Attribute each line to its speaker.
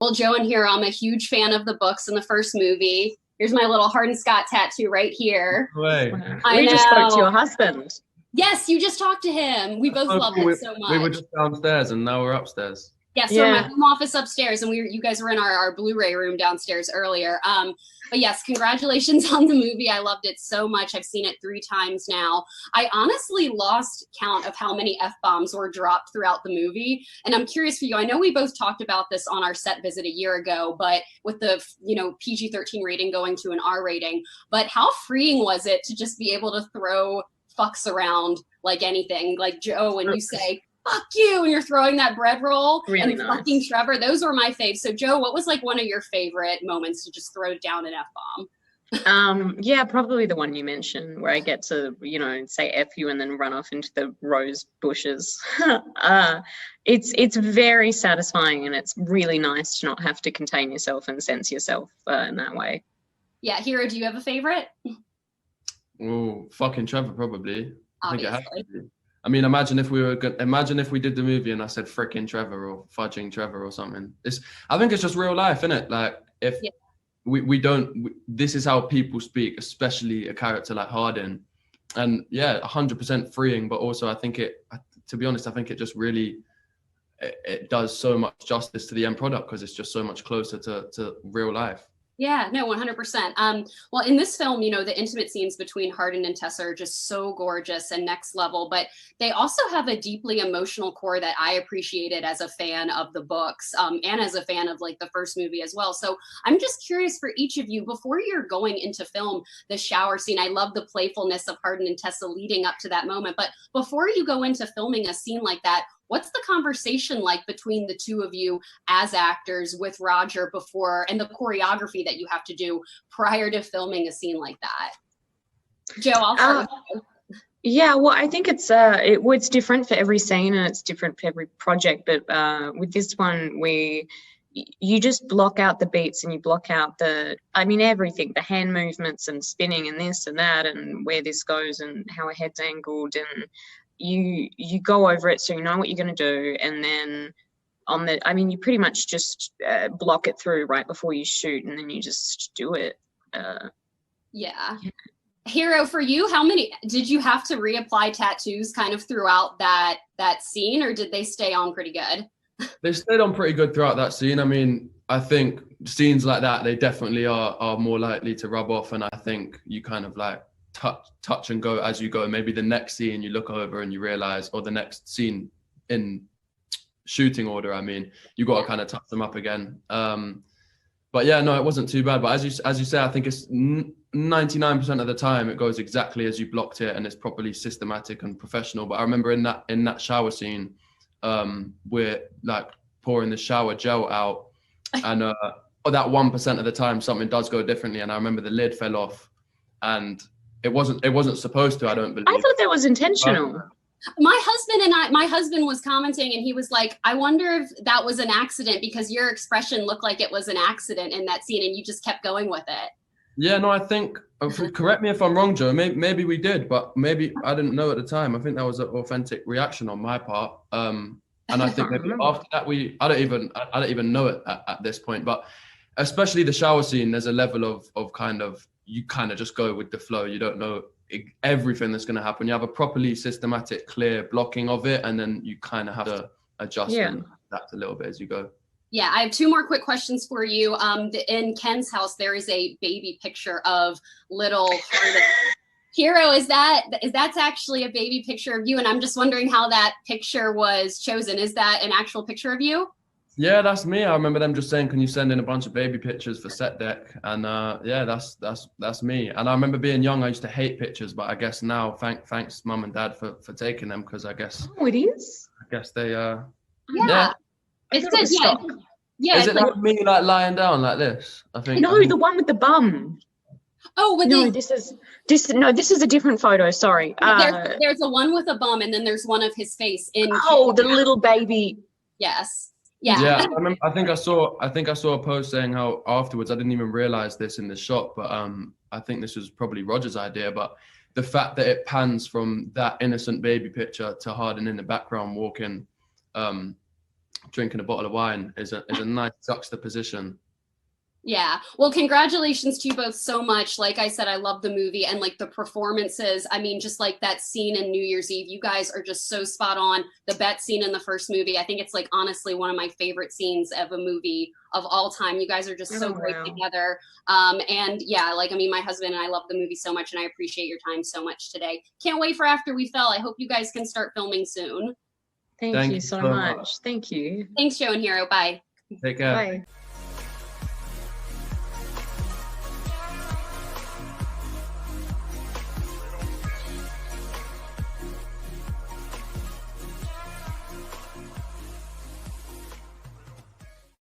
Speaker 1: told Joe in here I'm a huge fan of the books in the first movie. Here's my little Hardin Scott tattoo right here.
Speaker 2: Way.
Speaker 1: I
Speaker 3: just spoke to your husband.
Speaker 1: Yes, you just talked to him. We both love it so much.
Speaker 2: We were just downstairs and now we're upstairs.
Speaker 1: Yeah, so my home office upstairs, and you guys were in our Blu-ray room downstairs earlier. But yes, congratulations on the movie. I loved it so much. I've seen it 3 times now. I honestly lost count of how many F-bombs were dropped throughout the movie. And I'm curious for you. I know we both talked about this on our set visit a year ago, but with the PG-13 rating going to an R rating. But how freeing was it to just be able to throw fucks around like anything? Like Joe, when you say fuck you and you're throwing that bread roll,
Speaker 3: really
Speaker 1: and
Speaker 3: nice.
Speaker 1: Fucking Trevor, those were my faves. So Joe, what was like one of your favorite moments to just throw down an F-bomb?
Speaker 3: Yeah, probably the one you mentioned where I get to, say F you and then run off into the rose bushes. It's very satisfying, and it's really nice to not have to contain yourself and censor yourself in that way.
Speaker 1: Yeah, Hero, do you have a favorite?
Speaker 2: Oh, fucking Trevor, probably.
Speaker 1: Obviously.
Speaker 2: I think it has to be. I mean, imagine if we did the movie and I said frickin' Trevor or fudging Trevor or something. I think it's just real life, isn't it? Like if this is how people speak, especially a character like Hardin. And yeah, 100% freeing, but also I think to be honest, I think it just really, it does so much justice to the end product because it's just so much closer to real life.
Speaker 1: Yeah, no, 100%. Well, in this film, the intimate scenes between Hardin and Tessa are just so gorgeous and next level, but they also have a deeply emotional core that I appreciated as a fan of the books and as a fan of like the first movie as well. So I'm just curious for each of you, before you're going into film the shower scene, I love the playfulness of Hardin and Tessa leading up to that moment, but before you go into filming a scene like that, what's the conversation like between the two of you as actors with Roger before, and the choreography that you have to do prior to filming a scene like that? Joe, I'll start with you.
Speaker 3: Yeah, well, I think it's different for every scene and it's different for every project. But with this one, you just block out the beats and you block out everything, the hand movements and spinning and this and that and where this goes and how a head's angled, and you go over it so you know what you're going to do, and then you pretty much just block it through right before you shoot, and then you just do it.
Speaker 1: Yeah. Hero, for you, how many did you have to reapply tattoos kind of throughout that scene, or did they stay on pretty good?
Speaker 2: They stayed on pretty good throughout that scene. I mean, I think scenes like that, they definitely are more likely to rub off, and I think you kind of like touch and go as you go. Maybe the next scene you look over and you realize, or the next scene in shooting order, I mean, you got to kind of touch them up again. But yeah, no, it wasn't too bad. But as you say, I think it's 99% of the time it goes exactly as you blocked it, and it's properly systematic and professional. But I remember in that shower scene, we're like pouring the shower gel out, and that 1% of the time something does go differently. And I remember the lid fell off, and it wasn't supposed to, I don't believe.
Speaker 3: I thought that was intentional.
Speaker 1: My husband was commenting, and he was like, I wonder if that was an accident, because your expression looked like it was an accident in that scene and you just kept going with it.
Speaker 2: Yeah, no, I think, correct me if I'm wrong, Joe, maybe we did, but maybe I didn't know at the time. I think that was an authentic reaction on my part. And I think maybe after that, I don't even know it at this point, but especially the shower scene, there's a level of kind of, you kind of just go with the flow. You don't know everything that's going to happen. You have a properly systematic, clear blocking of it, and then you kind of have to adjust and adapt a little bit as you go.
Speaker 1: Yeah, I have 2 more quick questions for you. In Ken's house, there is a baby picture of little Hero. That's actually a baby picture of you, and I'm just wondering how that picture was chosen. Is that an actual picture of you?
Speaker 2: Yeah, that's me. I remember them just saying, "Can you send in a bunch of baby pictures for set deck?" And yeah, that's me. And I remember being young, I used to hate pictures, but I guess now, thanks mum and dad for taking them, because I guess.
Speaker 3: Oh, it is.
Speaker 2: I guess they.
Speaker 1: Yeah. It's good. Yeah.
Speaker 2: Is it like me like lying down like this? I think.
Speaker 3: No, the one with the bum.
Speaker 1: Oh,
Speaker 3: this is a different photo. Sorry.
Speaker 1: There's a one with a bum, and then there's one of his face in.
Speaker 3: Oh, the little baby.
Speaker 1: Yes. Yeah.
Speaker 2: Yeah, I think I saw a post saying how afterwards, I didn't even realize this in the shot, but I think this was probably Roger's idea, but the fact that it pans from that innocent baby picture to Hardin in the background walking, drinking a bottle of wine is a nice juxtaposition.
Speaker 1: Yeah. Well, congratulations to you both so much. Like I said, I love the movie and like the performances. I mean, just like that scene in New Year's Eve, you guys are just so spot on. The bet scene in the first movie, I think it's like honestly one of my favorite scenes of a movie of all time. You guys are just so great together. And yeah, like, I mean, my husband and I love the movie so much, and I appreciate your time so much today. Can't wait for After We Fell. I hope you guys can start filming soon.
Speaker 3: Thank you so much. Thank you.
Speaker 1: Thanks, Joe and Hero. Bye.
Speaker 2: Take care.
Speaker 3: Bye.